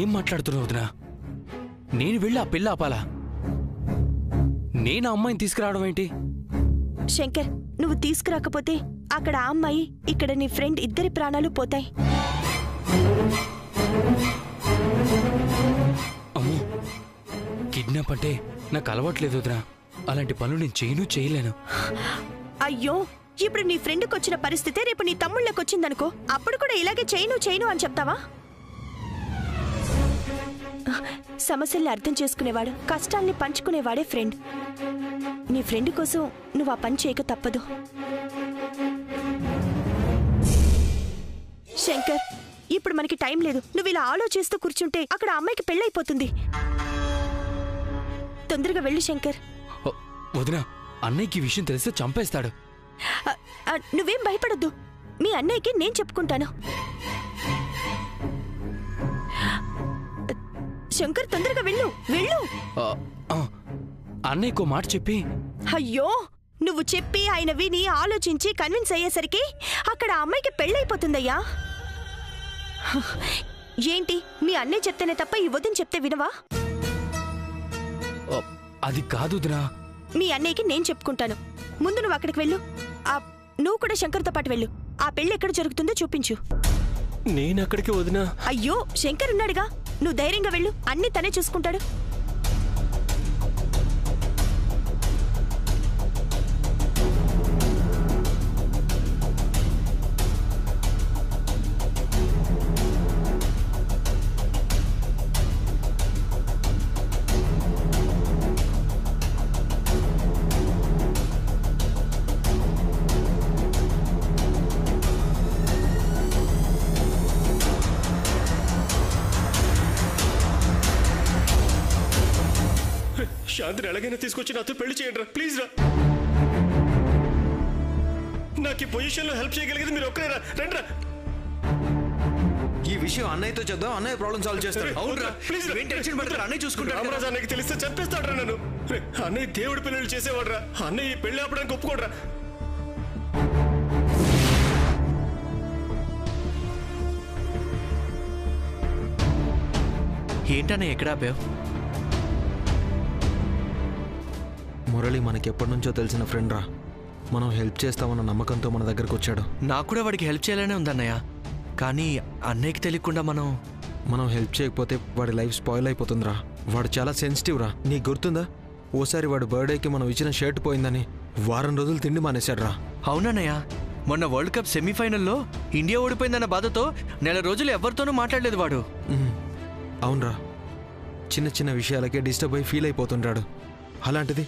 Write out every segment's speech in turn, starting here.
ఏం మాట్లాడుతున్నావు వదినా? నేను వెళ్ళి ఆ పిల్ల ఆపాలా? నేను ఆ అమ్మాయిని తీసుకురావడం ఏంటి? శంకర్, నువ్వు తీసుకురాకపోతే అక్కడ ఆ అమ్మాయి, ఇక్కడ నీ ఫ్రెండ్ ఇద్దరి ప్రాణాలు పోతాయి. అమ్మో, కిడ్నాప్ అంటే నాకు అలవాట్లేదు వదినా. అలాంటి పనులు నేను చేయలేను. అయ్యో, ఇప్పుడు నీ ఫ్రెండ్కి వచ్చిన పరిస్థితే రేపు నీ తమ్ముళ్ళకి వచ్చిందనుకో, అప్పుడు కూడా ఇలాగే చేయను అని చెప్తావా? సమస్యల్ని అర్థం చేసుకునేవాడు, కష్టాల్ని పంచుకునేవాడే ఫ్రెండ్. నీ ఫ్రెండ్ కోసం నువ్వు ఆ పని చేయక తప్పదు. శంకర్, ఇప్పుడు మనకి టైం లేదు. నువ్వు ఇలా ఆలోచిస్తూ కూర్చుంటే అక్కడ అమ్మాయికి పెళ్ళైపోతుంది. తొందరగా వెళ్ళు శంకర్. వదినా, అన్నయ్యకి ఈ విషయం తెలిస్తే చంపేస్తాడు. నువ్వేం భయపడొద్దు, మీ అన్నయ్యకి నేను చెప్పుకుంటాను. శంకర్, తొందరగా వెళ్ళు. అన్నయ్యకో మాట చెప్పి. అయ్యో, నువ్వు చెప్పి ఆయన విని ఆలోచించి కన్విన్స్ అయ్యేసరికి అక్కడ అమ్మాయికి పెళ్ళైపోతుందయ్యా. ఏంటి, మీ అన్నయ్య చెప్తేనే తప్ప ఈ వదిన చెప్తే వినవా? అది కాదు వదినా. మీ అన్నయ్యకి నేను చెప్పుకుంటాను. ముందు నువ్వు అక్కడికి వెళ్ళు. నువ్వు కూడా శంకర్తో పాటు వెళ్ళు. ఆ పెళ్లి ఎక్కడ జరుగుతుందో చూపించు. నేను అక్కడికి వదినా? అయ్యో, శంకర్ ఉన్నాడుగా, నువ్వు ధైర్యంగా వెళ్ళు. అన్నీ తనే చూసుకుంటాడు. శాంతిని ఎలాగైనా తీసుకొచ్చి నాతో పెళ్లి చేయండి రా, ప్లీజ్ రా. నాకు ఈ పొజిషన్లో హెల్ప్ చేయగలిగేది మీరు ఒక్కరేరా. రండి రా. ఈ విషయం అన్నయ్యతో చెప్దాం, అన్నయ్య ప్రాబ్లం సాల్వ్ చేస్తాడు. అవునరా, ప్లీజ్ రా. టెన్షన్ పడతారు, అన్నయ్య చూసుకుంటాడు. రామరాజు అన్నయ్యకి తెలిస్తే చంపేస్తాడు నన్ను. అన్నయ్య దేవుడి పెళ్లి చేసేవాడు రా. అన్నయ్య ఈ పెళ్లి ఆపడానికి ఒప్పుకోడరా. ఏంటన్నయ్య ఎక్కడ ఆపావు? మురళి మనకి ఎప్పటి నుంచో తెలిసిన ఫ్రెండ్ రా. మనం హెల్ప్ చేస్తామన్న నమ్మకంతో మన దగ్గరకు వచ్చాడు. నాకు కూడా వాడికి హెల్ప్ చేయాలనే ఉందన్నయ్య. కానీ అన్నయ్యకి తెలియకుండా మనం హెల్ప్ చేయకపోతే వాడి లైఫ్ స్పాయిల్ అయిపోతుందిరా. వాడు చాలా సెన్సిటివ్ రా. నీకు గుర్తుందా, ఓసారి వాడు బర్త్డేకి మనం ఇచ్చిన షర్ట్ పోయిందని వారం రోజులు తిండి మానేశాడు రా. అవునన్నయ్య, మొన్న వరల్డ్ కప్ సెమీఫైనల్లో ఇండియా ఓడిపోయిందన్న బాధతో నెల రోజులు ఎవరితోనూ మాట్లాడలేదు వాడు. అవునరా, చిన్న చిన్న విషయాలకే డిస్టర్బ్ అయి ఫీల్ అయిపోతుంటాడు. అలాంటిది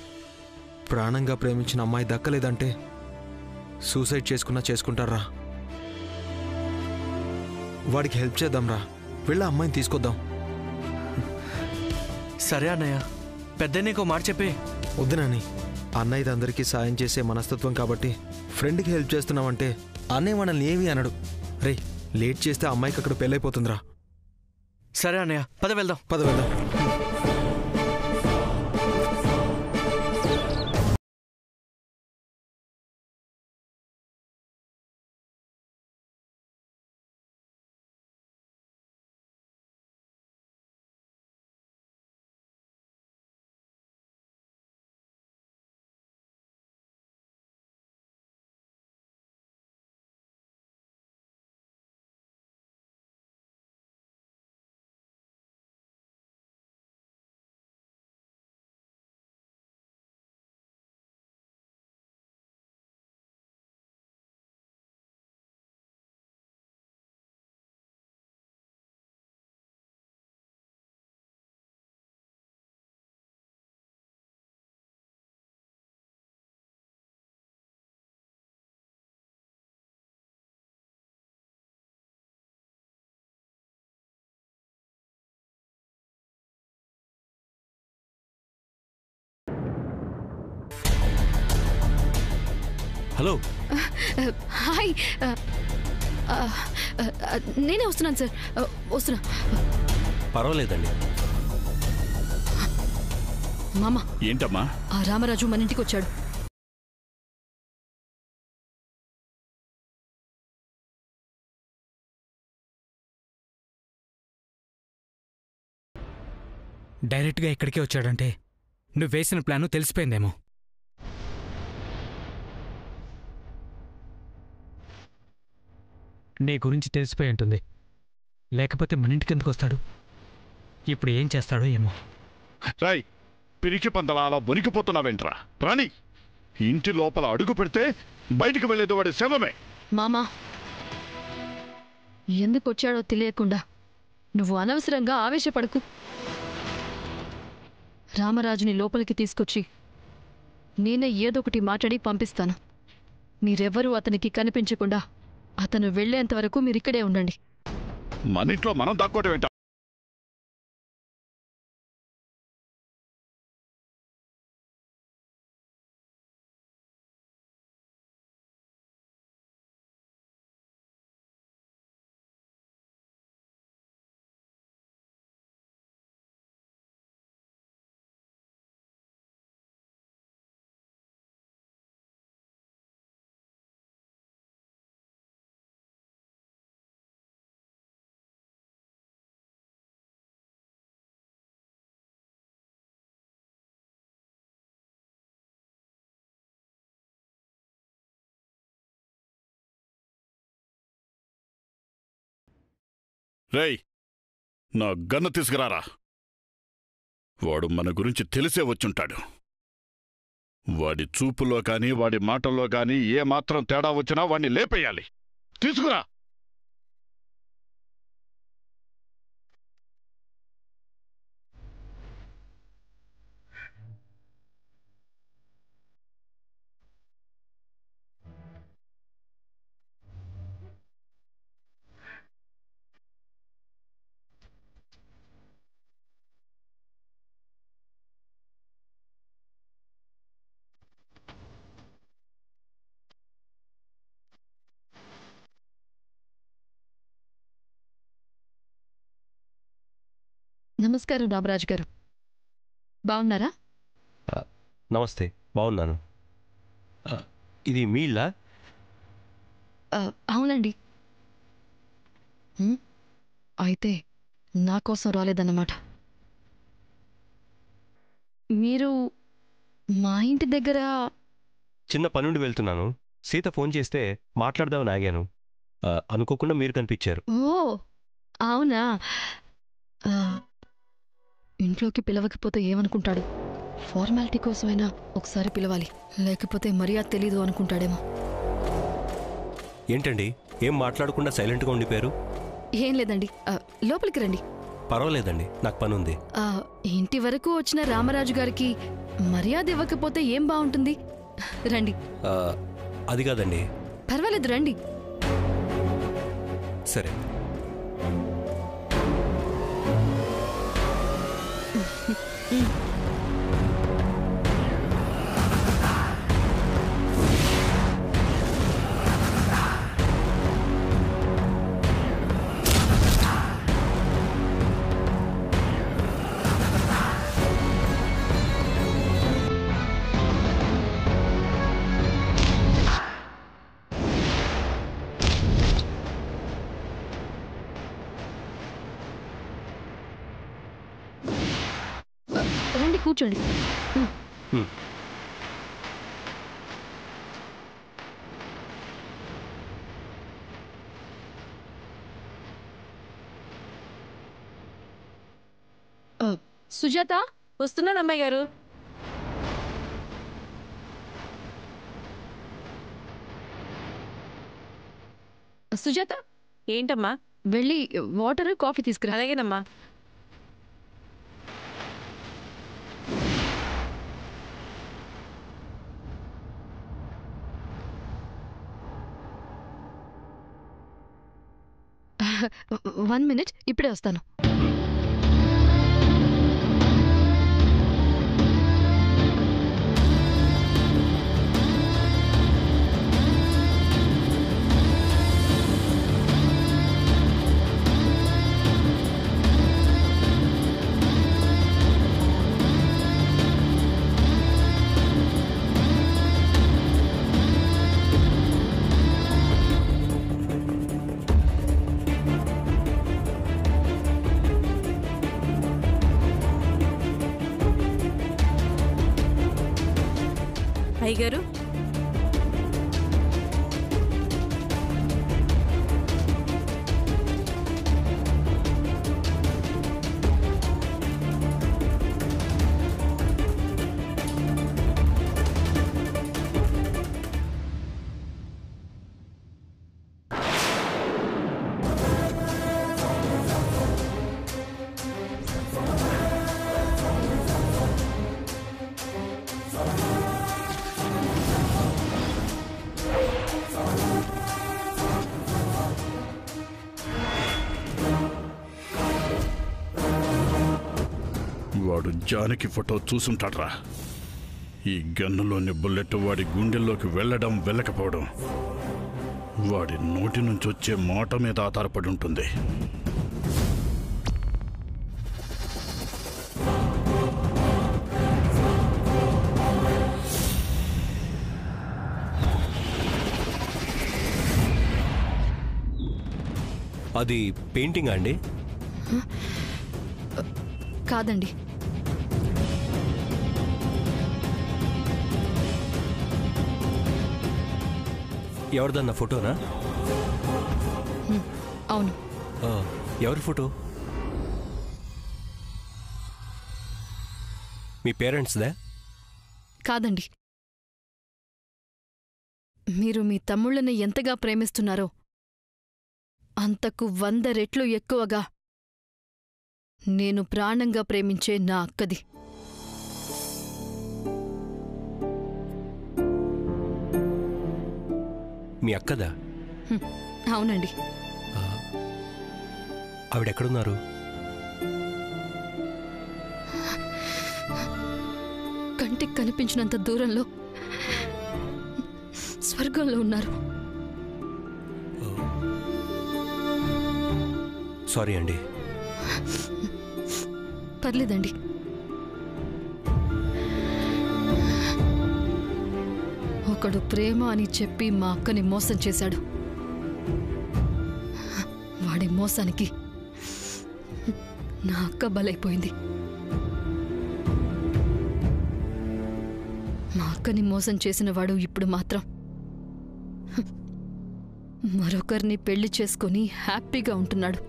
ప్రాణంగా ప్రేమించిన అమ్మాయి దక్కలేదంటే సూసైడ్ చేసుకుంటారా. వాడికి హెల్ప్ చేద్దాం రా. వెళ్ళి అమ్మాయిని తీసుకొద్దాం. సరే అన్నయ్య, పెద్దన్నయ్యకో మాట చెప్పే. వద్దునని, అన్నయ్యది అందరికీ సాయం చేసే మనస్తత్వం కాబట్టి ఫ్రెండ్కి హెల్ప్ చేస్తున్నామంటే అన్నయ్య మనల్ని ఏమీ అనడు. రే, లేట్ చేస్తే అమ్మాయికి అక్కడ పెళ్ళైపోతుందిరా. సరే అన్నయ్య, పద వెళ్దాం. Hello, hi. నేనే వస్తున్నాను సార్, వస్తున్నా. పర్వాలేదండి. మామ, ఏంటమ్మా? రామరాజు మన ఇంటికి వచ్చాడు. డైరెక్ట్గా ఇక్కడికే వచ్చాడంటే నువ్వు వేసిన ప్లాను తెలిసిపోయిందేమో. నీ గురించి తెలిసిపోయి ఉంటుంది, లేకపోతే మన ఇంటికి ఎందుకు వస్తాడు? ఇప్పుడు ఏం చేస్తాడో ఏమో. రాయ్, పిరికి పందలా అలా వణికిపోతున్నావేంట్రా? రాణి, ఇంటి లోపల అడుగు పెడితే బయటికి వెళ్ళేది వాడి శవమే. మామా, ఎందుకు వచ్చాడో తెలియకుండా నువ్వు అనవసరంగా ఆవేశపడకు. రామరాజుని లోపలికి తీసుకొచ్చి నేనే ఏదొకటి మాట్లాడి పంపిస్తాను. మీరెవ్వరూ అతనికి కనిపించకుండా అతను వెళ్లేంతవరకు మీరిక్కడే ఉండండి. మన ఇంట్లో మనం దాక్కోవటం ఏంట? రేయ్, నా గన్ను తీసుకురారా. వాడు మన గురించి తెలిసే వచ్చుంటాడు. వాడి చూపులో కానీ వాడి మాటల్లో కానీ ఏమాత్రం తేడా వచ్చినా వాడిని లేపేయాలి. తీసుకురా. నమస్కారం రామరాజు గారు, బాగున్నారా? నమస్తే, బాగున్నాను. ఇది మీ ఇల్లా? అవునండి. అయితే నా కోసం రాలేదన్నమాట. మీరు మా ఇంటి దగ్గర చిన్న పనుండి వెళ్తున్నాను. సీత ఫోన్ చేస్తే మాట్లాడదామని ఆగాను. అనుకోకుండా మీరు కనిపించారు. ఓ అవునా? ఇంట్లోకి పిలవకపోతే ఏమనుకుంటాడు? ఫార్మాలిటీ కోసమైనా ఒకసారి పిలవాలి, లేకపోతే మర్యాద తెలీదు అనుకుంటాడేమో. ఏంటండి, ఏం మాట్లాడకుండా సైలెంట్గా ఉండిపోయారు? ఏం లేదండి, లోపలికి రండి. పర్వాలేదండి, నాకు పని ఉంది. ఇంటి వరకు వచ్చిన రామరాజు గారికి మర్యాద ఇవ్వకపోతే ఏం బాగుంటుంది? రండి. అది కాదండి. పర్వాలేదు, రండి. సరే. రండి, కూర్చోండి. సుజాత, వస్తున్నాను అమ్మాయి గారు. సుజాత, ఏంటమ్మా? వెళ్ళి వాటర్ కాఫీ తీసుకురా. అలాగేనమ్మా. వన్ మినిట్, ఇప్పుడే వస్తాను. వాడు జానకి ఫోటో చూసుంటాడ్రా. ఈ గన్నులోని బుల్లెట్ వాడి గుండెల్లోకి వెళ్ళకపోవడం వాడి నోటి నుంచి వచ్చే మాట మీద ఆధారపడి ఉంటుంది. అది పెయింటింగ్ అండి? కాదండి. ఎవరిదన్న ఫోటోనా? అవును. ఎవరి ఫోటో? మీ పేరెంట్స్దే? కాదండి. మీరు మీ తమ్ముళ్ళని ఎంతగా ప్రేమిస్తున్నారో అంతకు 100 రెట్లు ఎక్కువగా నేను ప్రాణంగా ప్రేమించే నా అక్కది. మీ అక్కదా? అవునండి. ఆవిడెక్కడున్నారు? కంటికి కనిపించినంత దూరంలో స్వర్గంలో ఉన్నారు. సారీ అండి. పర్లేదండి. ఒకడు ప్రేమ అని చెప్పి మా అక్కని మోసం చేశాడు. వాడి మోసానికి నా అక్క బలైపోయింది. మా అక్కని మోసం చేసిన వాడు ఇప్పుడు మాత్రం మరొకరిని పెళ్లి చేసుకుని హ్యాపీగా ఉంటున్నాడు.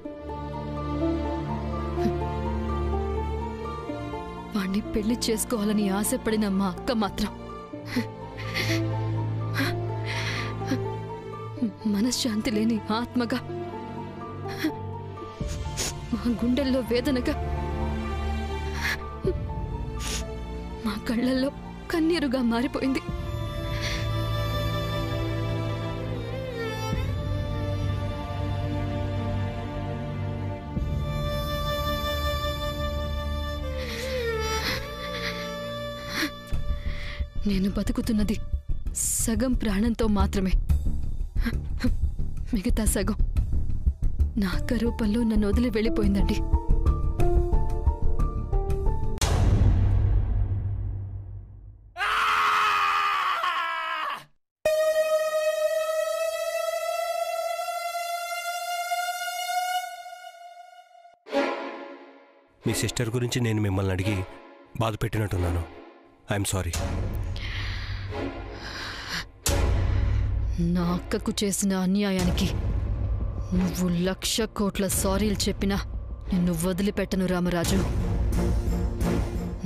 వాణ్ణి పెళ్లి చేసుకోవాలని ఆశపడిన మా అక్క మాత్రం మనశ్శాంతి లేని ఆత్మగా, మా గుండెల్లో వేదనగా, మా కళ్ళల్లో కన్నీరుగా మారిపోయింది. నేను బతుకుతున్నది సగం ప్రాణంతో మాత్రమే. మిగతా సగం నా అక్క రూపంలో నన్ను వదిలి వెళ్ళిపోయిందండి. మీ సిస్టర్ గురించి నేను మిమ్మల్ని అడిగి బాధ పెట్టినట్టున్నాను. I'm sorry. నా అక్కకు చేసిన అన్యాయానికి నువ్వు 1,00,000 కోట్ల సారీలు చెప్పినా నిన్ను వదిలిపెట్టను రామరాజు.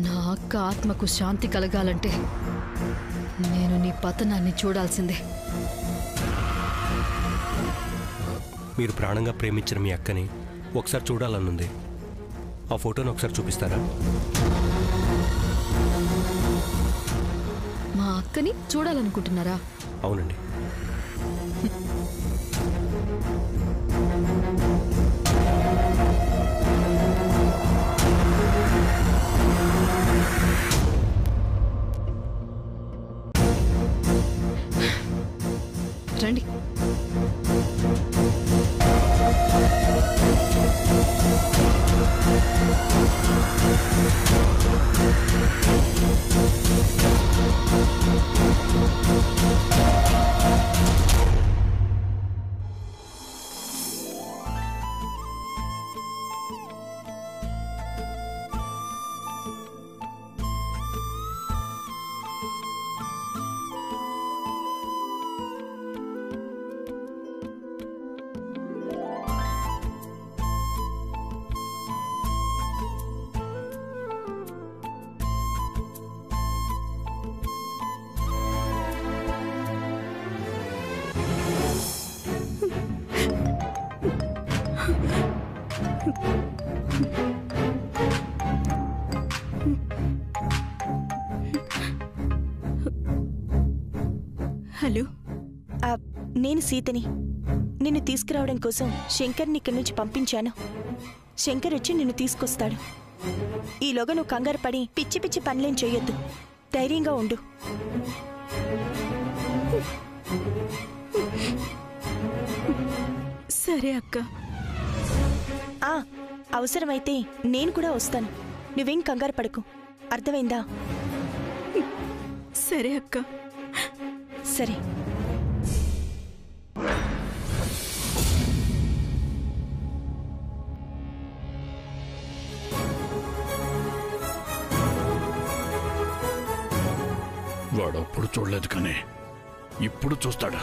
నా అక్క ఆత్మకు శాంతి కలగాలంటే నేను నీ పతనాన్ని చూడాల్సిందే. మీరు ప్రాణంగా ప్రేమించిన మీ అక్కని ఒకసారి చూడాలనుంది. ఆ ఫోటోని ఒకసారి చూపిస్తారా? మా అక్కని చూడాలనుకుంటున్నారా? అవునండి. రండి. హలో, నేను సీతని. నిన్ను తీసుకురావడం కోసం శంకర్ని ఇక్కడి నుంచి పంపించాను. శంకర్ వచ్చి నిన్ను తీసుకొస్తాడు. ఈలోగా నువ్వు కంగారు పడి పిచ్చి పిచ్చి పనులేం చెయ్యొద్దు. ధైర్యంగా ఉండు. సరే అక్క. అవసరమైతే నేను కూడా వస్తాను. నువ్వేం కంగారు పడకు, అర్థమైందా? సరే అక్క. సరే. వాడు అప్పుడు చూడలేదు కానీ ఇప్పుడు చూస్తాడు.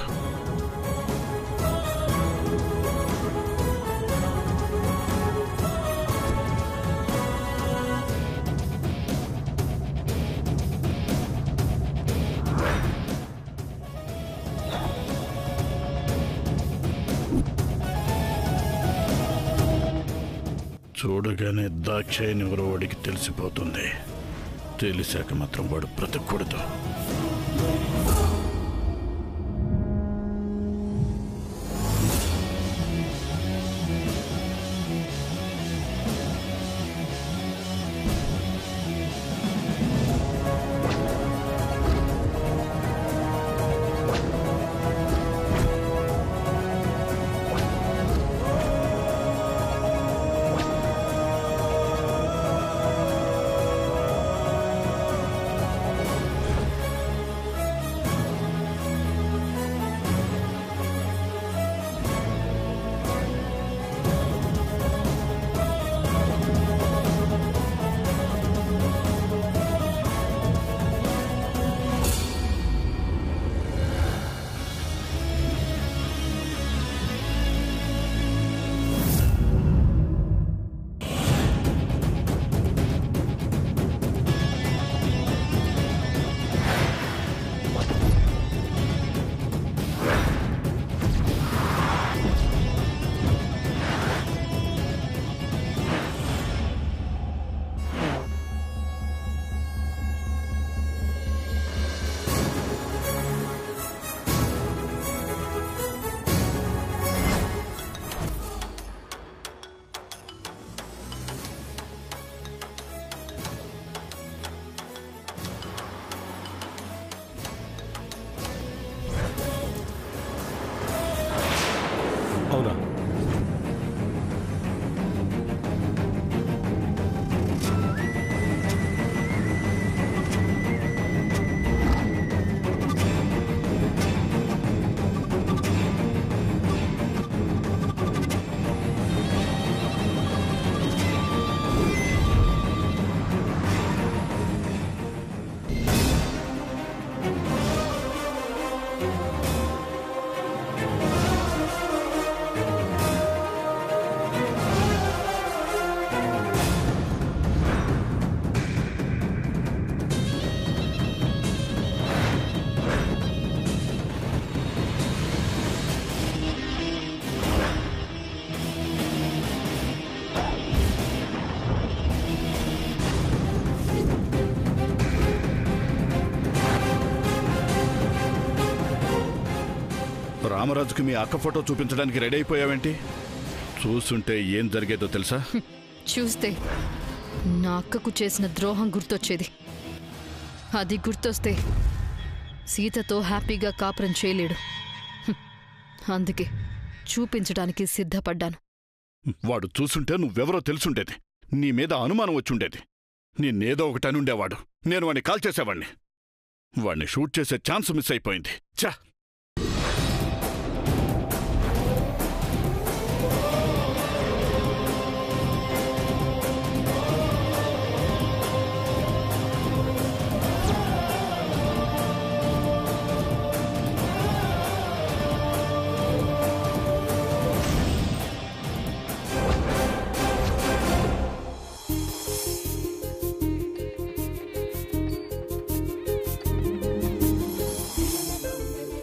చూడగానే దాక్షాయనివరో వాడికి తెలిసిపోతుంది. తెలిసాక మాత్రం వాడు బ్రతకూడదు. అవునా? రామరాజుకి మీ అక్క ఫోటో చూపించడానికి రెడీ అయిపోయావేంటి? చూస్తుంటే ఏం జరిగేదో తెలుసా? చూస్తే నా అక్కకు చేసిన ద్రోహం గుర్తొచ్చేది. అది గుర్తొస్తే సీతతో హ్యాపీగా కాపురం చేయలేడు. అందుకే చూపించడానికి సిద్ధపడ్డాను. వాడు చూసుంటే నువ్వెవరో తెలుసుండేది. నీ మీద అనుమానం వచ్చుండేది. నిన్నేదో ఒకటి అనుండేవాడు. నేను వాడిని కాల్ చేసేవాణ్ణి. వాడిని షూట్ చేసే ఛాన్స్ మిస్ అయిపోయింది. ఛా!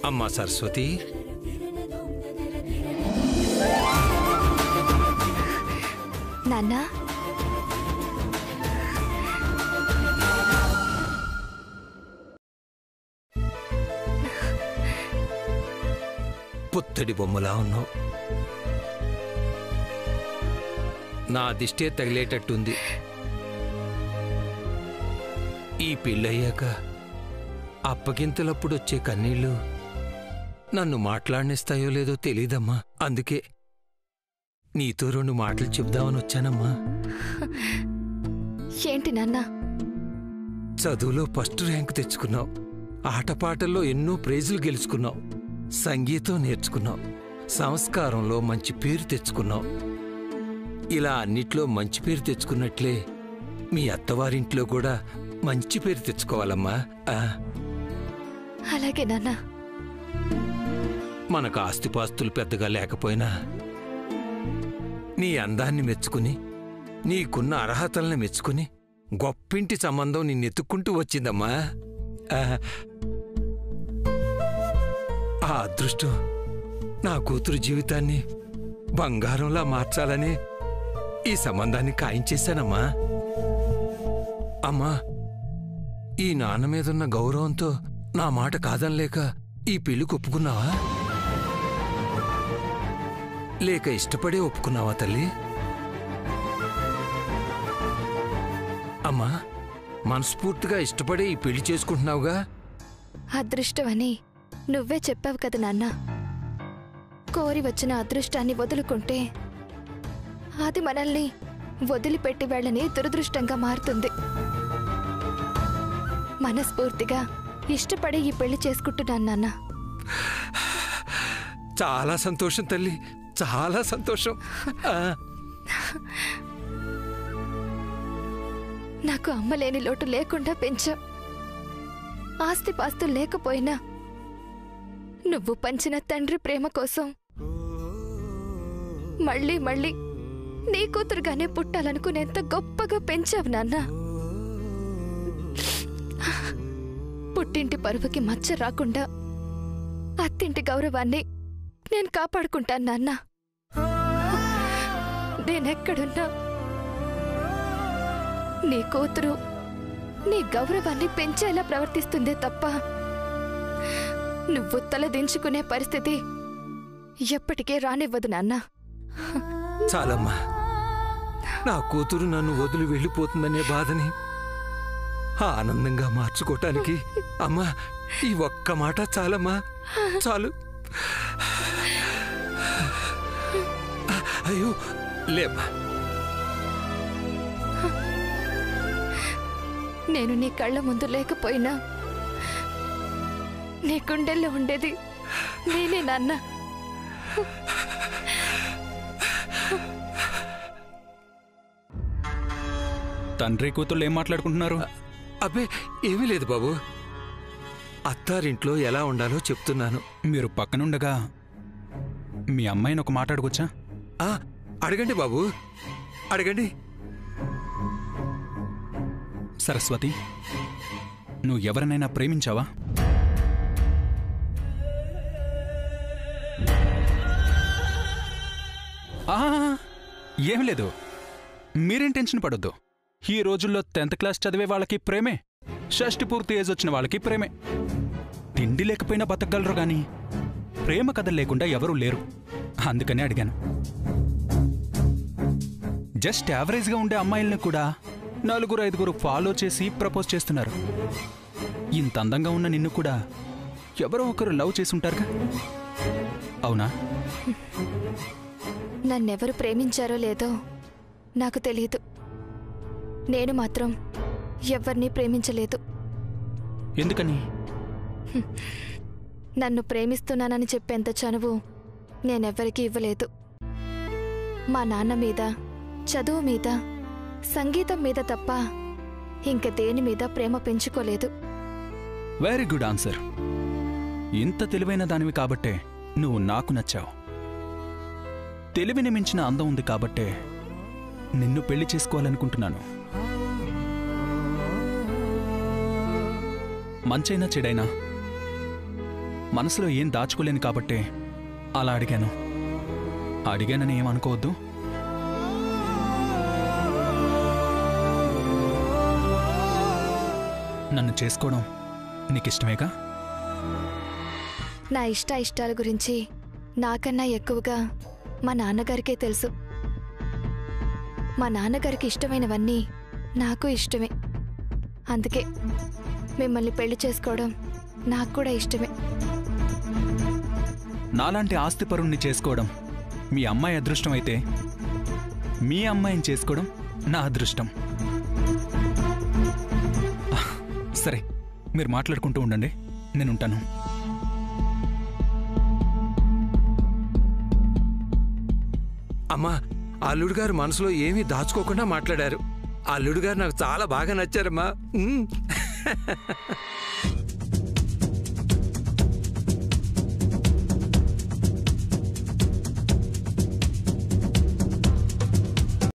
అమ్మా సరస్వతి, నాన్నా, పుత్తడి బొమ్మలా ఉన్నావు. నా దిష్టే తగిలేటట్టుంది. ఈ పెళ్ళయ్యాక అప్పగింతలప్పుడు వచ్చే కన్నీళ్ళు నన్ను మాట్లాడనిస్తాయో లేదో తెలీదమ్మా. అందుకే నీతో 2 మాటలు చెప్దామని వచ్చానమ్మా. ఏంటి నాన్న? చదువులో ఫస్ట్ ర్యాంక్ తెచ్చుకున్నావు, ఆటపాటల్లో ఎన్నో ప్రైజులు గెలుచుకున్నావు, సంగీతం నేర్చుకున్నావు, సంస్కారంలో మంచి పేరు తెచ్చుకున్నావు. ఇలా అన్నిట్లో మంచి పేరు తెచ్చుకున్నట్లే మీ అత్తవారింట్లో కూడా మంచి పేరు తెచ్చుకోవాలమ్మా. అలాగే నాన్న. మనకు ఆస్తిపాస్తులు పెద్దగా లేకపోయినా నీ అందాన్ని మెచ్చుకుని, నీకున్న అర్హతల్ని మెచ్చుకుని గొప్పింటి సంబంధం నిన్నెత్తుక్కుంటూ వచ్చిందమ్మా. ఆ అదృష్టం నా కూతురు జీవితాన్ని బంగారంలా మార్చాలని ఈ సంబంధాన్ని ఖాయించేశానమ్మా. అమ్మా, ఈ నాన్న మీదున్న గౌరవంతో నా మాట కాదనలేక ఈ పెళ్లికి ఒప్పుకున్నావా? లేక ఇష్టపడే ఒప్పుకున్నావా తల్లి? అమ్మా, మనస్ఫూర్తిగా ఇష్టపడే ఈ పెళ్లి చేసుకుంటున్నావుగా? అదృష్టమని నువ్వే చెప్పావు కదా నాన్న. కోరి వచ్చిన అదృష్టాన్ని వదులుకుంటే అది మనల్ని వదిలిపెట్టి వెళ్ళని దురదృష్టంగా మారుతుంది. మనస్ఫూర్తిగా ఇష్టపడి ఈ పెళ్లి చేసుకుంటున్నాను నాన్న. చాలా సంతోషం తల్లి, చాలా సంతోషం. నాకు అమ్మలేని లోటు లేకుండా పెంచా. ఆస్తిపాస్తులు లేకపోయినా నువ్వు పంచిన తండ్రి ప్రేమ కోసం మళ్ళీ మళ్ళీ నీ కూతురుగానే పుట్టాలనుకునేంత గొప్పగా పెంచావు నాన్న. పుట్టింటి పరువుకి మచ్చ రాకుండా అత్తింటి గౌరవాన్ని నేను కాపాడుకుంటాను నాన్న. నేనెక్కడున్నా నీ కూతురు నీ గౌరవాన్ని పెంచేలా ప్రవర్తిస్తుందే తప్ప నువ్వు తలదించుకునే పరిస్థితి ఎప్పటికే రానివ్వదు నాన్న. చాలమ్మా, నా కూతురు నన్ను వదిలి వెళ్ళిపోతుందనే బాధని ఆనందంగా మార్చుకోవటానికి అమ్మా ఈ ఒక్క మాట చాలమ్మా, చాలు. అయ్యో లేమ్మా. నేను నీ కళ్ళ ముందు లేకపోయినా నీ గుండెల్లో ఉండేది నేనే నాన్న. తండ్రి కూతుళ్ళు ఏం మాట్లాడుకుంటున్నారు? అబ్బే ఏమీ లేదు బాబు, అత్తారింట్లో ఎలా ఉండాలో చెప్తున్నాను. మీరు పక్కనుండగా మీ అమ్మాయిని ఒక మాట అడగొచ్చా? అడగండి బాబు, అడగండి. సరస్వతి, నువ్వు ఎవరినైనా ప్రేమించావా? ఏమి లేదు, మీరేం టెన్షన్ పడొద్దు. ఈ రోజుల్లో 10th క్లాస్ చదివే వాళ్ళకి ప్రేమే, షష్టి పూర్తి ఏజ్ వచ్చిన వాళ్ళకి ప్రేమే. తిండి లేకపోయినా బతకగలరు గాని ప్రేమ కథ లేకుండా ఎవరూ లేరు. అందుకని అడిగాను. జస్ట్ యావరేజ్గా ఉండే అమ్మాయిల్ని కూడా 4-5 ఫాలో చేసి ప్రపోజ్ చేస్తున్నారు. ఇంత అందంగా ఉన్న నిన్ను కూడా ఎవరో ఒకరు లవ్ చేసుంటారుగా, అవునా? నన్నెవరు ప్రేమించారో లేదో నాకు తెలియదు. నేను మాత్రం ఎవరినీ ప్రేమించలేదు. ఎందుకని? నన్ను ప్రేమిస్తున్నానని చెప్పేంత చనువు నేనెవ్వరికీ ఇవ్వలేదు. మా నాన్న మీద, చదువు మీద, సంగీతం మీద తప్ప ఇంక దేని మీద ప్రేమ పెంచుకోలేదు. Very good answer. ఇంత తెలివైన దానివి కాబట్టే నువ్వు నాకు నచ్చావు. తెలివిని మించిన అందం ఉంది కాబట్టే నిన్ను పెళ్లి చేసుకోవాలనుకుంటున్నాను. మంచైనా చెడైనా మనసులో ఏం దాచుకోలేను కాబట్టే అలా అడిగాను. అడిగానని ఏమనుకోవద్దు. నన్ను చేసుకోవడం నీకిష్టమేగా? నా ఇష్టాల గురించి నాకన్నా ఎక్కువగా మా నాన్నగారికే తెలుసు. మా నాన్నగారికి ఇష్టమైనవన్నీ నాకు ఇష్టమే. అందుకే మిమ్మల్ని పెళ్లి చేసుకోవడం నాకు కూడా ఇష్టమే. నాలాంటి ఆస్తిపరుణ్ణి చేసుకోవడం మీ అమ్మాయి అదృష్టం అయితే మీ అమ్మాయిని చేసుకోవడం నా అదృష్టం. సరే, మీరు మాట్లాడుకుంటూ ఉండండి, నేనుంటాను. అమ్మా, అల్లుడు గారు మనసులో ఏమీ దాచుకోకుండా మాట్లాడారు. అల్లుడు గారు నాకు చాలా బాగా నచ్చారమ్మా.